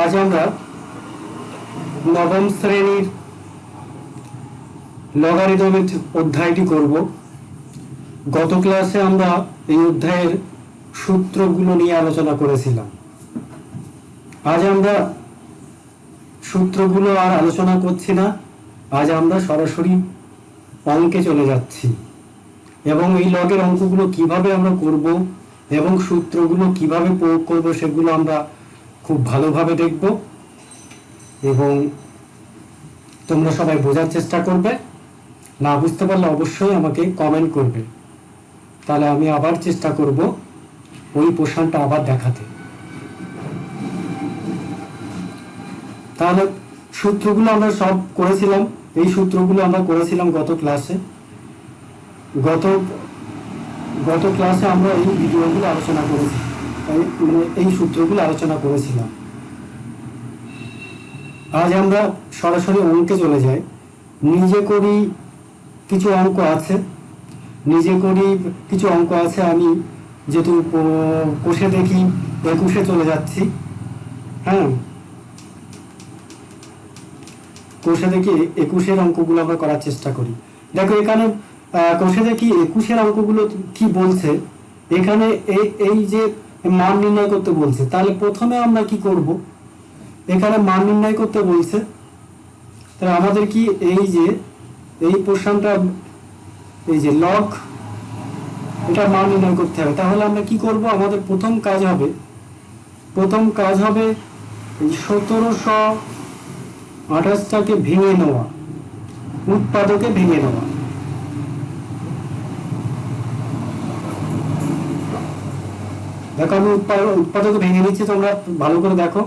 আজ আমরা নবম শ্রেণীর লগারিদমের অধ্যায়টি করব। গত ক্লাসে আমরা এই অধ্যায়ের সূত্রগুলো নিয়ে আলোচনা করেছিলাম। আজ আমরা সূত্রগুলো আর আলোচনা করছি না, আজ আমরা সরাসরি অঙ্কে চলে যাচ্ছি এবং এই লগের অঙ্কগুলো কিভাবে আমরা করব এবং সূত্রগুলো কিভাবে প্রয়োগ করব সেগুলো আমরা খুব ভালোভাবে দেখব এবং তোমরা সবাই বোঝার চেষ্টা করবে। না বুঝতে পারলে অবশ্যই আমাকে কমেন্ট করবে, তাহলে আমি আবার চেষ্টা করব ওই পোর্শনটা আবার দেখাতে। তাহলে সূত্রগুলো আমরা সব করেছিলাম, এই সূত্রগুলো আমরা করেছিলাম গত ক্লাসে। গত ক্লাসে আমরা এই ভিডিওগুলো আলোচনা করেছি, এই সূত্রগুলো আলোচনা করেছিলাম। আজ আমরা সরাসরি অঙ্কে চলে যাই। নিজে করি কিছু অঙ্ক আছে, আমি যেহেতু কোষে দেখি 21-এ চলে যাচ্ছি। হ্যাঁ, কোষে দেখি 21-এর অঙ্কগুলো আমরা করার চেষ্টা করি। দেখো এখানে কোষে দেখি 21-এর অঙ্কগুলো কি বলছে। এখানে এই যে মান নির্ণয় করতে বলছে, তাহলে প্রথমে আমরা কি করব, এখানে মান নির্ণয় করতে বলছে, তাহলে আমাদের কি এই পোর্শনটা, এই যে লগ, এটা মান নির্ণয় করতে হবে। তাহলে আমরা কি করব, আমাদের প্রথম কাজ হবে এই 1728টাকে ভেঙে নেওয়া, উৎপাদকে ভেঙে নেওয়া। দেখো আমি উৎপাদকে ভেঙে নিচ্ছি, তোমরা ভালো করে দেখো।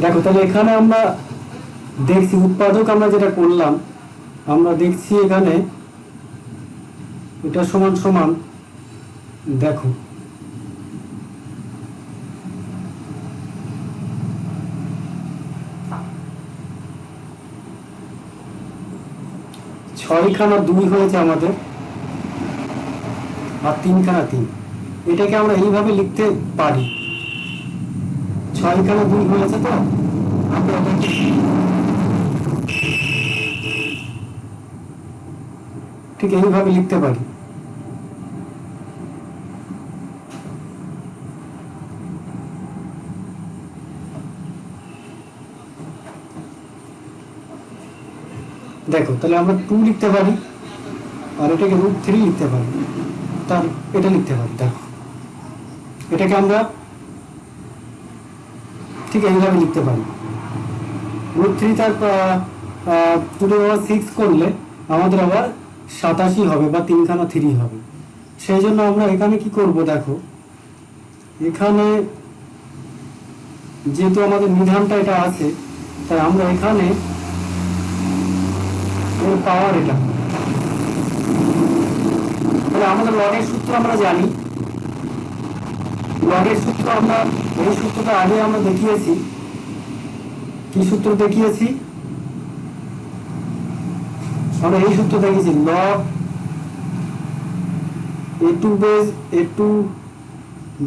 দেখো তাহলে এখানে আমরা দেখছি উৎপাদক, আমরা যেটা করলাম, আমরা দেখছি এখানে এটা সমান সমান, দেখো ছয়খানা 2 হয়েছে আমাদের, আর 3খানা 3। এটাকে আমরা এইভাবে লিখতে পারি, 6খানা 2 হয়েছে, তো আমরা ঠিক এইভাবে লিখতে পারি। দেখো তাহলে আমরা 2 লিখতে পারি, আর এটাকে √3 লিখতে পারি, তার এটা লিখতে পারি। দেখো এটাকে আমরা ঠিক এইভাবে লিখতে পারি। √3 তার 2⁻6 করলে আমাদের আবার 87 হবে, বা 3খানা 3 হবে। সেই জন্য আমরা এখানে কি করব, দেখো এখানে যেহেতু আমাদের নিধানটা এটা আছে, তাই আমরা এখানে এর পাওয়ার এটা, তাহলে আমাদের লগের সূত্র আমরা জানি। লগের সূত্র আমরা, এই সূত্রটা আগে আমরা দেখিয়েছি। কি সূত্র দেখিয়েছি আমরা? এই সূত্র দেখিয়েছি, লগ a2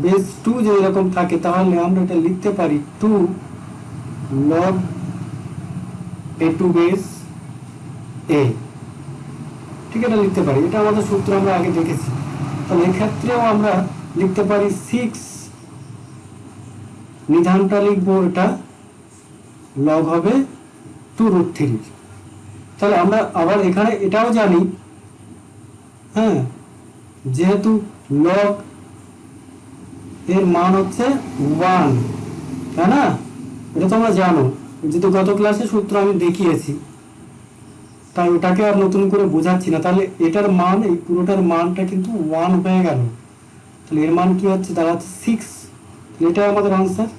বেস 2 যে এরকম থাকে, তাহলে আমরা এটা লিখতে পারি 2 log a2 বেস a। ঠিক, এটা লিখতে পারি, এটা আমাদের সূত্র আমরা আগে দেখেছি। তাহলে এক্ষেত্রেও আমরা লিখতে পারি 6, নিধানটা লিখবো, এটা লগ হবে 2√3। তাহলে আমরা আবার এখানে এটাও জানি, হ্যাঁ, যেহেতু লগ এর মান হচ্ছে 1, তাই না? এটা তোমরা জানো, যেহেতু গত ক্লাসে সূত্র আমি দেখিয়েছি, তাই ওটাকে আর নতুন করে বোঝাচ্ছি না। তাহলে এটার মান, এই পুরোটার মানটা কিন্তু 1 হয়ে গেল। তাহলে এর মান কি হচ্ছে, দাঁড়াচ্ছে 6। এটাই আমাদের আনসার।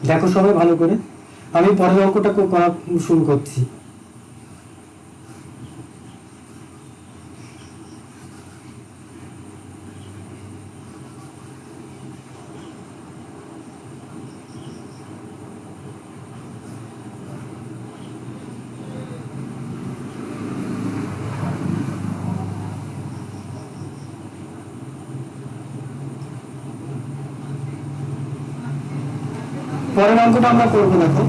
দেখো সবাই ভালো করে, আমি পরের অঙ্কটা করা শুরু করছি। পরের অঙ্কটা আমরা করবো, দেখো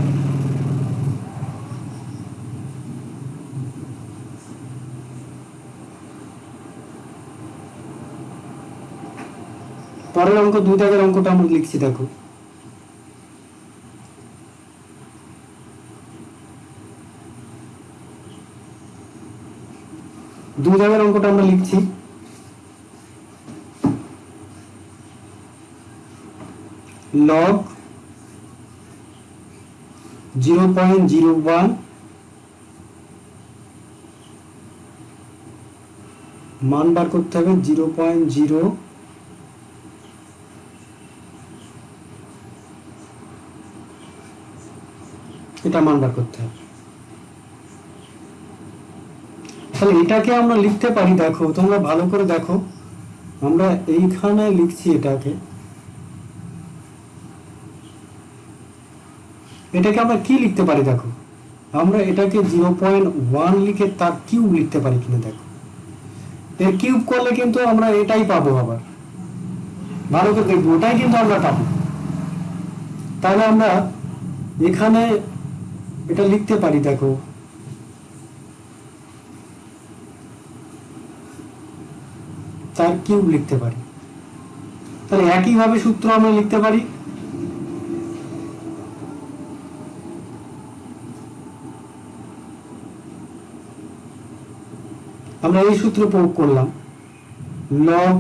পরের অঙ্ক 2 দাগের অঙ্কটা আমরা লিখছি। দেখো দুই দাগের অঙ্কটা আমরা লিখছি। লগ 0.01 মান বার করতে হবে 0.0, এটা মান বার করতে হবে। তাহলে এটাকে আমরা লিখতে পারি, দেখো তোমরা ভালো করে দেখো, আমরা এইখানে লিখছি এটাকে আমরা কি লিখতে পারি, দেখো আমরা এটাকে 0.1 লিখে তার কিউব লিখতে পারি কিনা। দেখো এর কিউব করলে কিন্তু আমরা এটাই পাবো, আবার ভালো করে দেখবো, ওটাই কিন্তু আমরা পাবো। তাহলে আমরা এখানে এটা লিখতে পারি, দেখো তার কিউব লিখতে পারি। তাহলে একইভাবে সূত্র আমরা লিখতে পারি, আমরা এই সূত্র প্রয়োগ করলাম, লগ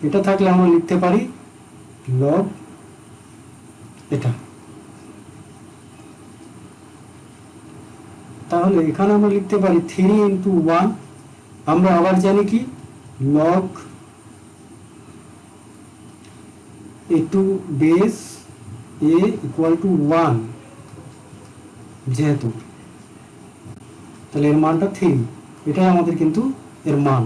এটা থাকলে আমরা লিখতে পারি লগ এটা। তাহলে এখানে আমরা লিখতে পারি 3 × 1। আমরা আবার জানি কি লগ a2 বেস a = 1, যেহেতু তাহলে এর মানটা 3, এটাই আমাদের কিন্তু এর মান।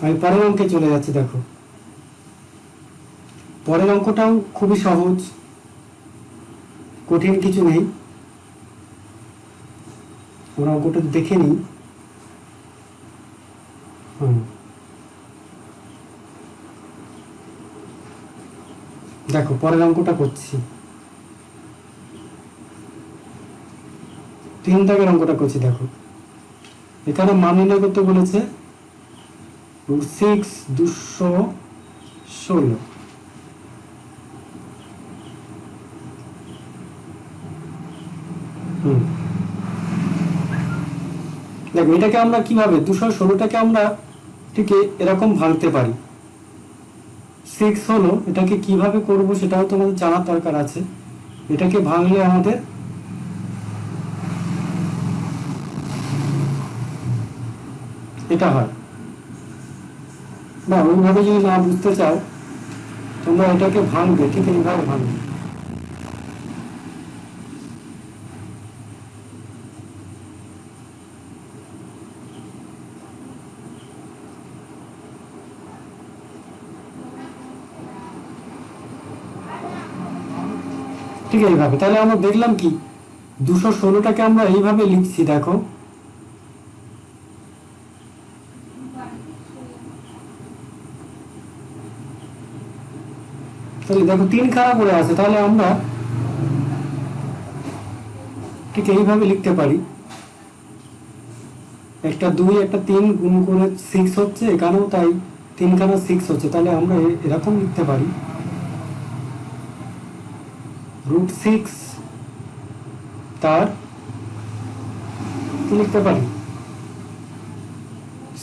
আমি পরের অঙ্কে চলে যাচ্ছি। দেখো পরের অঙ্কটাও খুবই সহজ, কঠিন কিছু নেই। আমরা অঙ্কটা দেখে নিই। দেখো পরের অঙ্কটা করছি, 3 দাগের অঙ্কটা করছি। দেখো এখানে মান নির্ণয় করতে বলেছে √6 216। দেখো এটাকে আমরা কিভাবে 216টাকে আমরা ঠিক এরকম ভাঙতে পারি। 6 হলো, এটাকে কিভাবে করব সেটাও তোমাদের জানার দরকার আছে। এটাকে ভাঙলে আমাদের এটা হয় না, ওইভাবে যদি না বুঝতে চাও তোমরা এটাকে ভাঙবে, ঠিক এইভাবে ভাঙবে। ঠিক এইভাবে। তাহলে আমরা দেখলাম কি 216টাকে আমরা এইভাবে লিখছি। দেখো তাহলে দেখো 3 খাড়া করে আছে, তাহলে আমরা ঠিক এইভাবে লিখতে পারি একটা 2 একটা 3 গুণ করে 6 হচ্ছে, এখানেও তাই 3 খানা 6 হচ্ছে। তাহলে আমরা এরকম লিখতে পারি √6 তার কি লিখতে পারি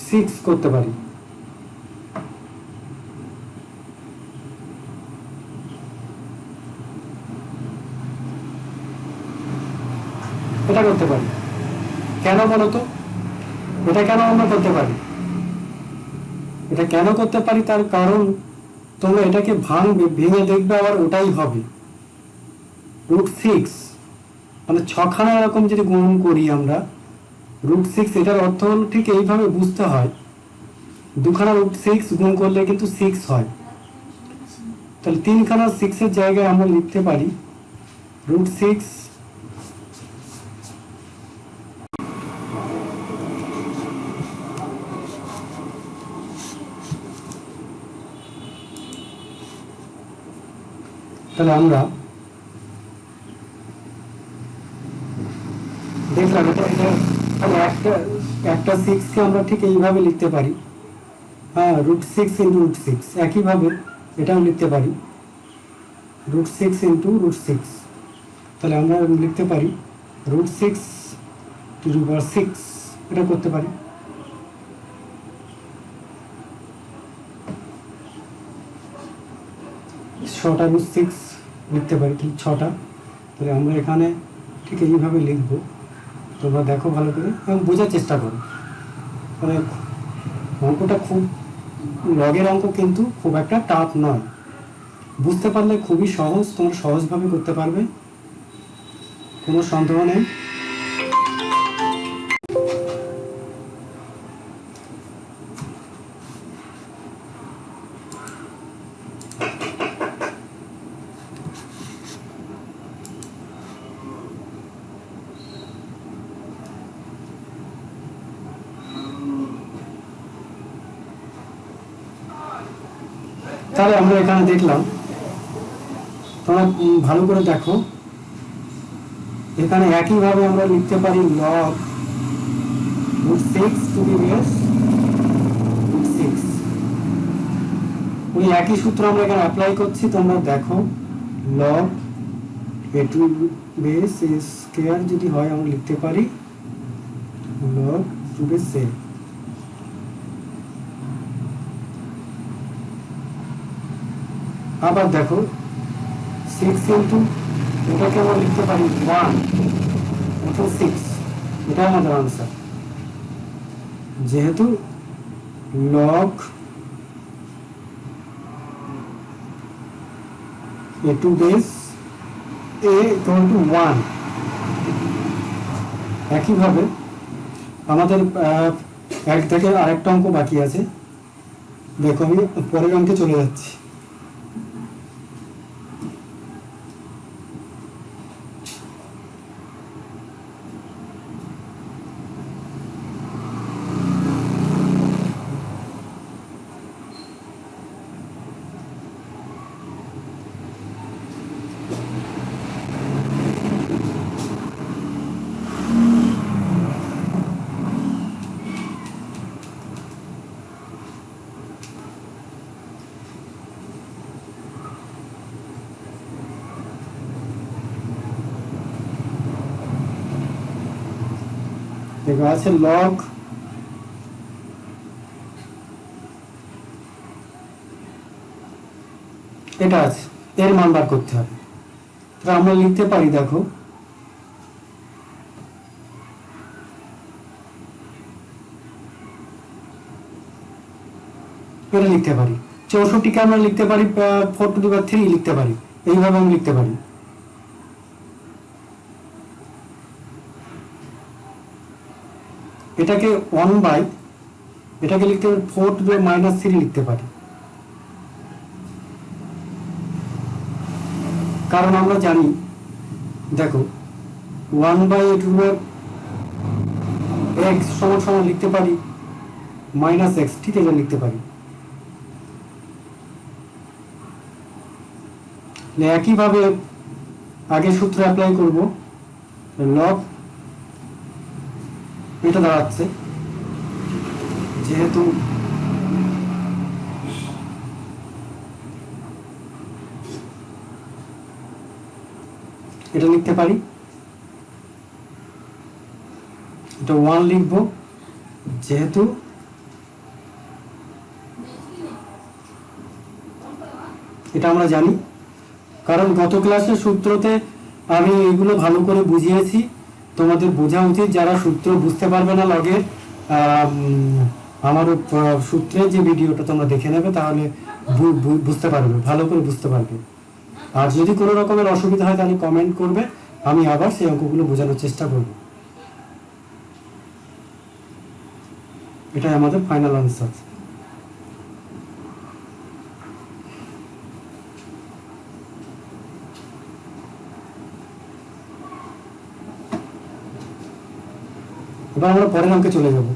6 করতে পারি। এটা করতে পারি কেন বলো তো? এটা কেন আমরা করতে পারি? এটা কেন করতে পারি তার কারণ তোমরা এটাকে ভাঙবে, ভেঙে দেখবে আবার ওটাই হবে √6, মানে 6 খানা এরকম যদি গুণ করি আমরা √6, এটার অর্থ হলো ঠিক এইভাবে বুঝতে হয়, 2 খানা √6 গুণ করলে কিন্তু 6 হয়। তাহলে 3 খানা 6 এর জায়গায় আমরা লিখতে পারি √6 তাহলে আমরা দেখলাম একটা 6 কে আমরা ঠিক এইভাবে লিখতে পারি, হ্যাঁ √6 × √6, একইভাবে এটাও লিখতে পারি √6 × √6। তাহলে আমরা লিখতে পারি √6 × 6, এটা করতে পারি। ছটা √6 লিখতে পারি, ঠিক 6টা। তাহলে আমরা এখানে ঠিক এইভাবে লিখবো, তোমরা দেখো ভালো করে এবং বোঝার চেষ্টা করো। মানে অঙ্কটা খুব লগের অঙ্ক কিন্তু খুব একটা টাফ নয়, বুঝতে পারলে খুবই সহজ, তোমরা সহজভাবে করতে পারবে, কোনো সন্দেহ নেই। তাহলে আমরা এখানে দেখলাম, তোমরা ভালো করে দেখো, এখানে একইভাবে আমরা লিখতে পারি log √6 টু দি বেস √6, ওই একই সূত্র আমরা এখানে অ্যাপ্লাই করছি। তোমরা দেখো log a to base a square যদি হয় আমরা লিখতে পারি log 2 বেস a। আবার দেখো 6 ইন্টু এটাকে আমরা লিখতে পারি 1 into 6, এটা আমাদের আনসার। যেহেতু log a to base a equal to 1। একইভাবে আমাদের এক থেকে আরেকটা অঙ্ক বাকি আছে, দেখো আমি পরের অঙ্কে চলে যাচ্ছি। দেখো আছে log এটা আছে, এর মান বার করতে হবে। তাহলে আমরা লিখতে পারি, দেখো এটা লিখতে পারি 64কে আমরা লিখতে পারি 4 টু দি পাওয়ার 3 লিখতে পারি, এইভাবে আমি লিখতে পারি। এটাকে 1 বাই এটাকে লিখতে পারি 4 টু দি পাওয়ার -3 লিখতে পারি, কারণ আমরা জানি, দেখো 1 by a to the power x সমান সমান লিখতে পারি -x, ঠিক আছে লিখতে পারি। একইভাবে আগে সূত্র অ্যাপ্লাই করব, লগ এটা দাঁড়াচ্ছে যেহেতু এটা লিখতে পারি, এটা 1 লিখবো, যেহেতু এটা আমরা জানি, কারণ গত ক্লাসের সূত্রতে আমি এগুলো ভালো করে বুঝিয়েছি। তোমাদের বোঝা উচিত, যারা সূত্র বুঝতে পারবে না লগের, আমার সূত্রের যে ভিডিওটা তোমরা দেখে নেবে, তাহলে বুঝতে পারবে, ভালো করে বুঝতে পারবে। আর যদি কোনো রকমের অসুবিধা হয় তাহলে কমেন্ট করবে, আমি আবার সেই অঙ্কগুলো বোঝানোর চেষ্টা করব। এটাই আমাদের ফাইনাল আনসার। এবার আমরা পরের অঙ্কে চলে যাব।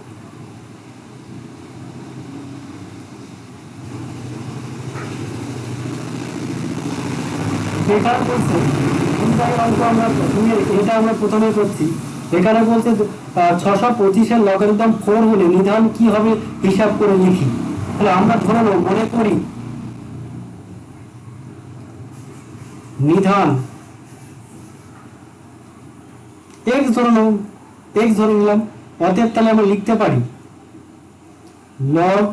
এখানে বলছে, এটা আমরা প্রথমে করছি। এখানে বলছে 625-এর লগারিদম 4 হলে নিধান কি হবে হিসাব করে লিখি। তাহলে আমরা ধরে নেব, মনে করি নিধান x ধরে নেব, x ধরে নিলাম। অতএব তাহলে আমরা লিখতে পারি log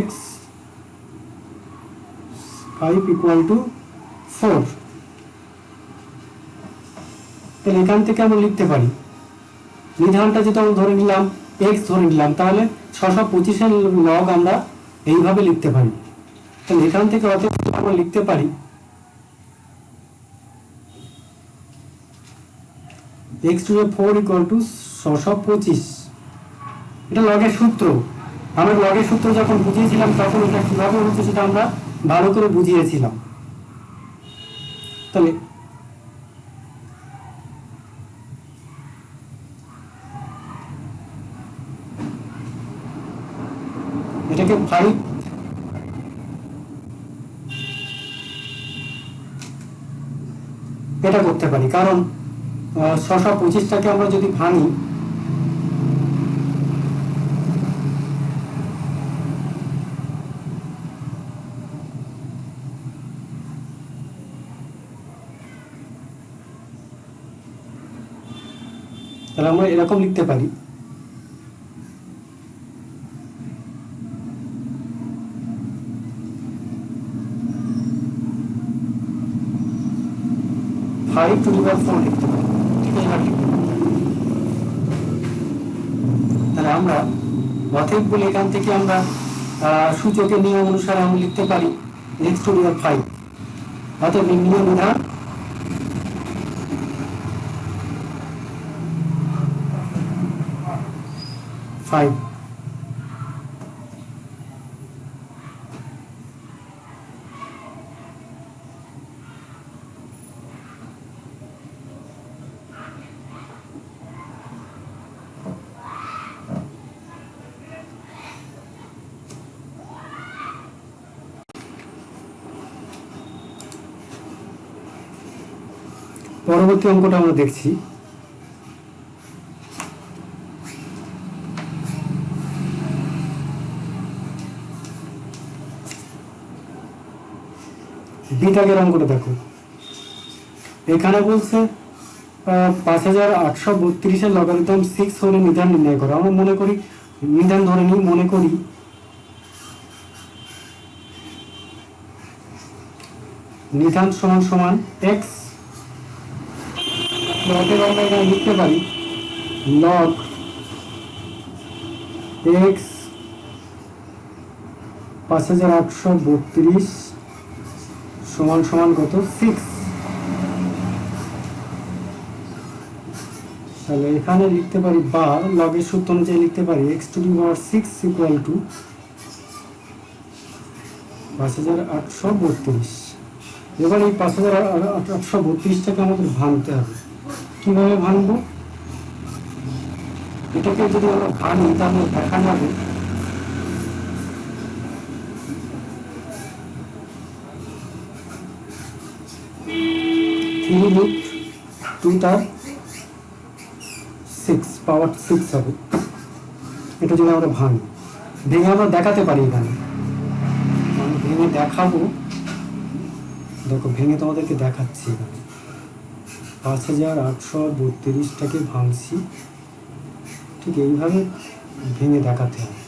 x 5 = 4। তাহলে এখান থেকে আমরা লিখতে পারি, নিধানটা যেটা আমরা ধরে নিলাম, x ধরে নিলাম, তাহলে 625-এর লগ আমরা এইভাবে লিখতে পারি। তাহলে এখান থেকে অতএব আমরা লিখতে পারি x⁴ = 625। এটা লগের সূত্র। আমরা লগের সূত্র যখন বুঝিয়েছিলাম তখন এটা কিভাবে হচ্ছে সেটা আমরা ভালো করে বুঝিয়েছিলাম। তাহলে এটাকে 5 এটা করতে পারি, কারণ 625টাকে আমরা যদি ভাঙি, তাহলে আমরা এরকম লিখতে পারি, তাহলে আমরা অতএব বলে এখান থেকে আমরা সূচকের নিয়ম অনুসারে আমরা লিখতে পারি x⁵। অতএব নিয়ম বিধান 5। পরবর্তী অঙ্কটা আমরা দেখছি। বিটাগের অঙ্কটা দেখো, এখানে বলছে 5832-এর লগারিদম 6 হলে নিধান নির্ণয় করো। আমরা মনে করি, নিধান ধরে নিই, মনে করি নিধান সমান সমান x। অতএব আমরা এখানে লিখতে পারি log x 5832 সমান সমান কত? 6। তাহলে এখানে লিখতে পারি, বা লগের সূত্র অনুযায়ী লিখতে পারি x⁶ = 5832। এবার এই 5832টাকে আমাদের ভাঙতে হবে। কিভাবে ভাঙবো? এটাকে যদি আমরা ভাঙি তাহলে দেখা যাবে √2 তার 6 পাওয়ার 6 হবে। এটা যদি আমরা ভাঙি, ভেঙে আমরা দেখাতে পারি, এখানে আমি ভেঙে দেখাবো। দেখো ভেঙে তোমাদেরকে দেখাচ্ছি। এখানে 5832টাকে ভাঙছি, ঠিক এইভাবে ভেঙে দেখাতে হবে।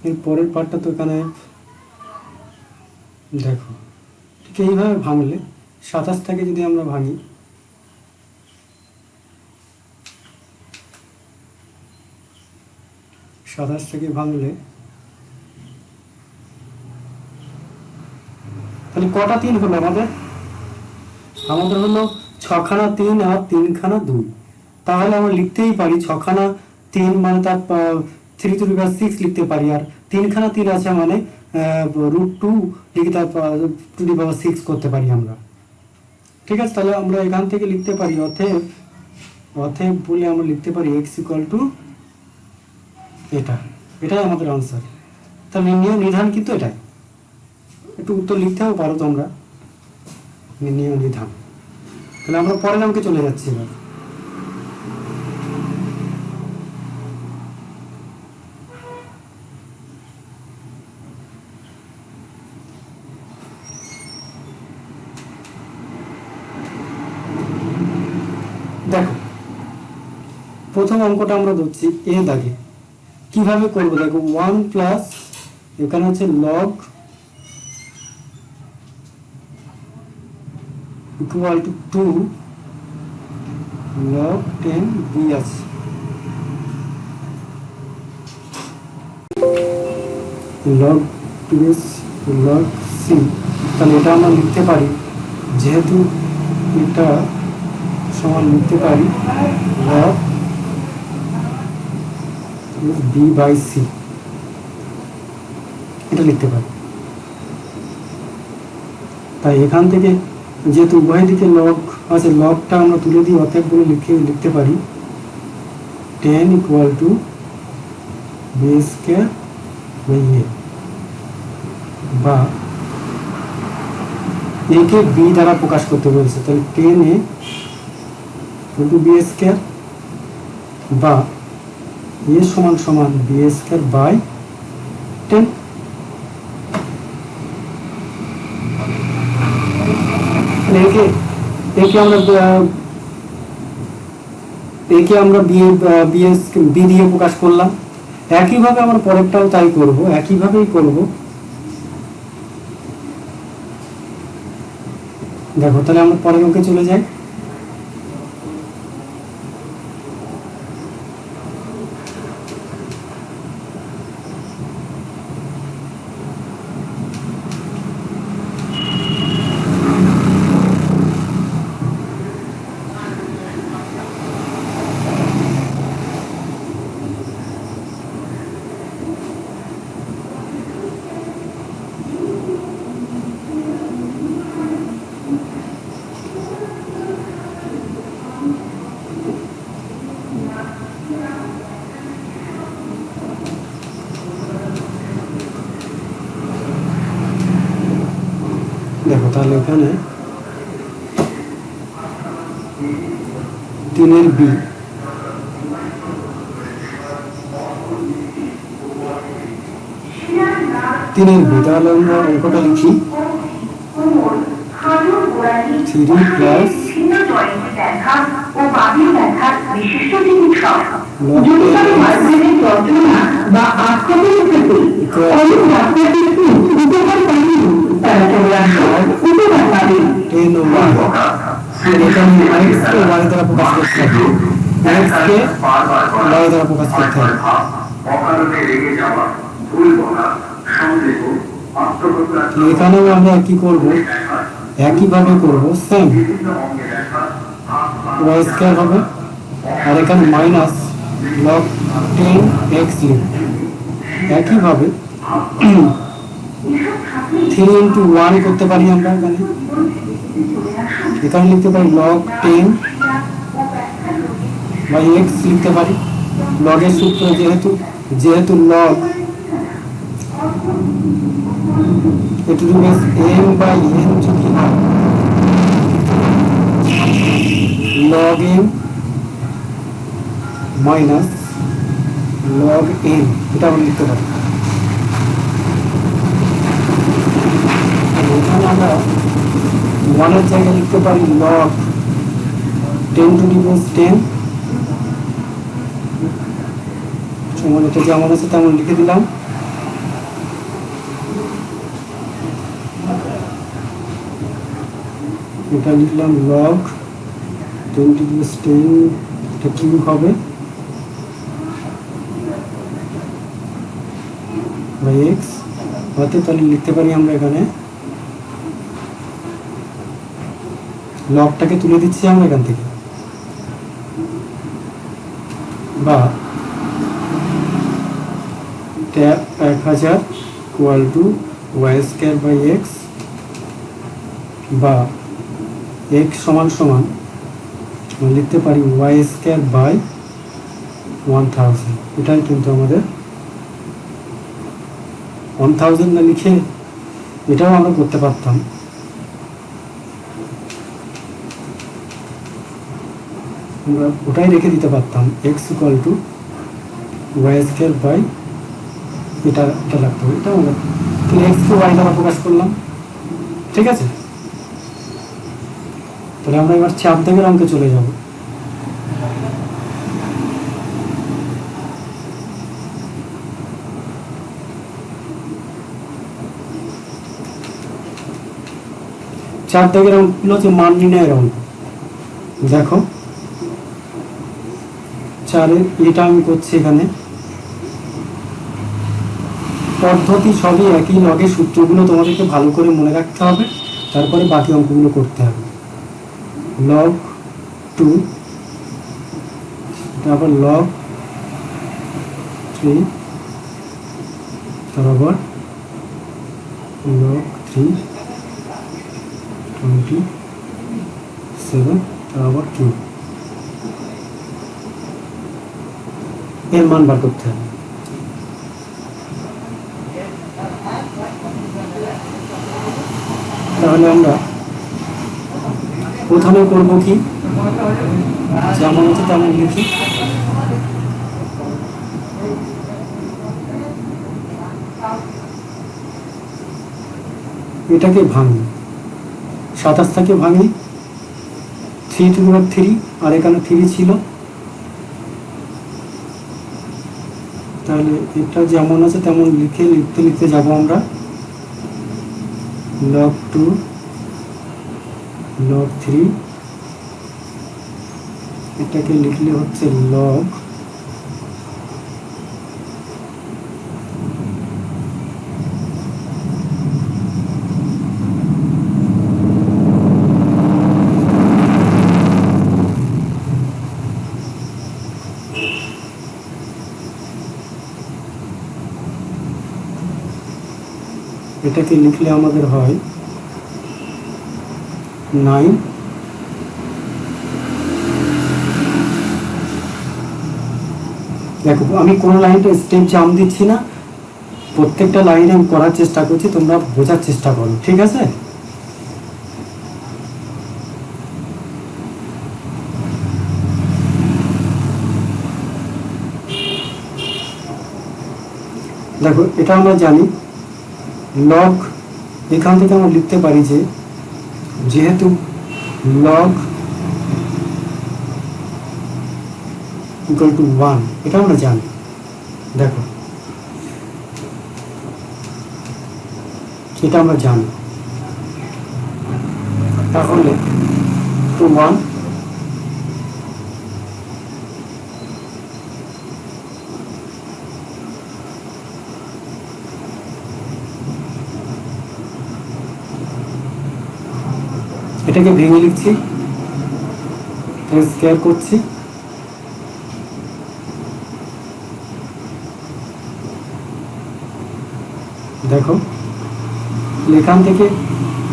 এর পরের পার্টটা তো এখানে দেখো, ঠিক এইভাবে ভাঙলে 27টাকে যদি আমরা ভাঙি, থেকে ভাঙলে তাহলে কটা 3 হলো আমাদের? আমাদের হলো 6খানা 3 আর 3খানা 2। তাহলে আমরা লিখতেই পারি 6খানা 3 মানে তার 3 টু দি পাওয়ার 6 লিখতে পারি, আর 3খানা 3 আছে মানে √2 লিখে তার 2 টু দি পাওয়ার 6 করতে পারি আমরা। ঠিক আছে, তাহলে আমরা এখান থেকে লিখতে পারি অতএব বলে আমরা লিখতে পারি x = এটাই আমাদের আনসার। তাহলে নির্ণয় নিধান কিন্তু এটাই। একটু উত্তর লিখতেও পারো তোমরা, নির্ণয় নিধান। তাহলে আমরা পরের অঙ্কে চলে যাচ্ছি এবার। দেখো প্রথম অঙ্কটা আমরা ধরছি এ দাগে। কিভাবে করবো দেখো, 1 প্লাস এখানে হচ্ছে log equal to 2 log 10 B আছে। লগ প্লাস লগ সি, তাহলে এটা আমরা লিখতে পারি, যেহেতু এটা সমান লিখতে পারি লগ বি বাই সি, এটা লিখতে পারি। তাই এখান থেকে যেহেতু উভয় দিকে লগ আছে, লগটা আমরা তুলে দিই, অতএব বলে লিখতে পারি 10 = b² বাই a, বা a কে b দ্বারা প্রকাশ করতে বলছে, তাহলে 10a = b² বা a সমান b² বাই 10। একে আমরা বি দিয়ে প্রকাশ করলাম। একইভাবে আমরা পরেরটাও তাই করব, একইভাবেই করব। দেখো তাহলে আমরা পরের অঙ্কে চলে যাই। দেখো তাহলে এখানে 3 বি, 3 বি, তাহলে আমরা অঙ্কটা লিখি 3 প্লাস এখানে x কে y দ্বারা প্রকাশ করতে হবে, x কে y দ্বারা প্রকাশ করতে হবে। এখানেও আমরা কি করব, একইভাবে করব, সেম y স্কয়ার হবে, আর এখানে মাইনাস log 10x লিখব। একইভাবে 3 ইন্টু 1 করতে পারি আমরা, এখানে লিখতে পারি log 10 বাই x লিখতে পারি। লগের সূত্র যেহেতু log একটু m বাই n যদি হয় log m minus log n, এটা আমরা লিখতে পারি। এখানে আমরা 1 এর জায়গায় লিখতে পারি log 10 টু দি বেস 10 সমান, এটা যেমন আছে তেমন লিখে দিলাম। এটা লিখলাম log 10 টু দি বেস 10, এটা কিউব হবে বাই এক্স। অতএব তাহলে লিখতে পারি আমরা এখানে লগটাকে তুলে দিচ্ছি আমরা এখান থেকে, বা 1000 equal to Y square by X, বা এক্স সমান সমান লিখতে পারি ওয়াই স্কয়ার বাই 1000। এটাই কিন্তু আমাদের 1000 না লিখে এটাও আমরা করতে পারতাম। আমরা ওটাই রেখে দিতে পারতাম, X equal to Y square by এটা লাগতো, এটা আমরা এক্স কে ওয়াই দ্বারা প্রকাশ করলাম। ঠিক আছে, তাহলে আমরা এবার 4 দাগের অঙ্কে চলে যাব। চার দাগের অঙ্কগুলো হচ্ছে মান নির্ণয়ের অঙ্ক। দেখো 4-এর এটা আমি করছি, এখানে পদ্ধতি সবই একই, লগের সূত্রগুলো তোমাদেরকে ভালো করে মনে রাখতে হবে, তারপরে বাকি অঙ্কগুলো করতে হবে। log 2, তারপর log 3, তারপর log 3 27, তারপর 2 এর মান বার করতে হবে। তাহলে আমরা প্রথমে করব কি, যেমন হচ্ছে তেমন লিখি। এটাকে ভাঙি, 27টাকে ভাঙি 3 টু দি পাওয়ার 3, আর এখানে 3 ছিল, তাহলে এটা যেমন আছে তেমন লিখতে যাব আমরা। log 2 log 3, এটাকে লিখলে হচ্ছে log এটাকে লিখলে আমাদের হয় 9। দেখো আমি কোন লাইনটা স্টেপ জাম দিচ্ছি না, প্রত্যেকটা লাইনে আমি করার চেষ্টা করছি, তোমরা বোঝার চেষ্টা করো, ঠিক আছে? দেখো এটা আমরা জানি লগ, এখান থেকে আমরা লিখতে পারি যে যেহেতু লগ ইকুয়াল টু 1, এটা আমরা জানি। দেখো এটা আমরা জানি, তাহলে টু 1, এটাকে ভেঙে লিখছি, স্কোয়ার করছি, দেখো এখান থেকে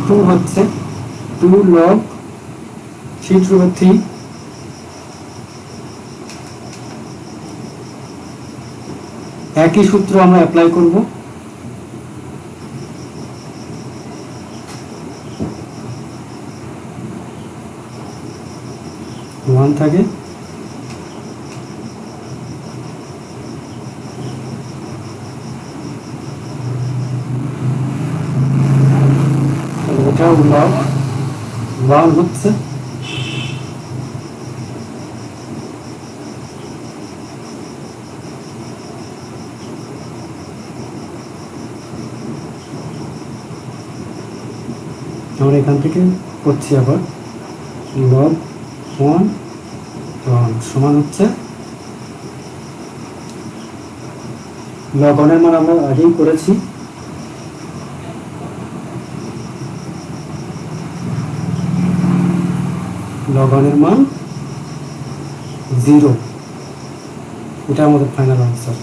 2 হচ্ছে 2 log 3/3, একই সূত্র আমরা অ্যাপ্লাই করব। ওয়ান থাকে এটা log 1 হচ্ছে, আমরা এখান থেকে করছি আবার log 1 সমান হচ্ছে log 1 এর মান আমরা আগেই করেছি, log 1 এর মান 0, এটা আমাদের ফাইনাল আনসার।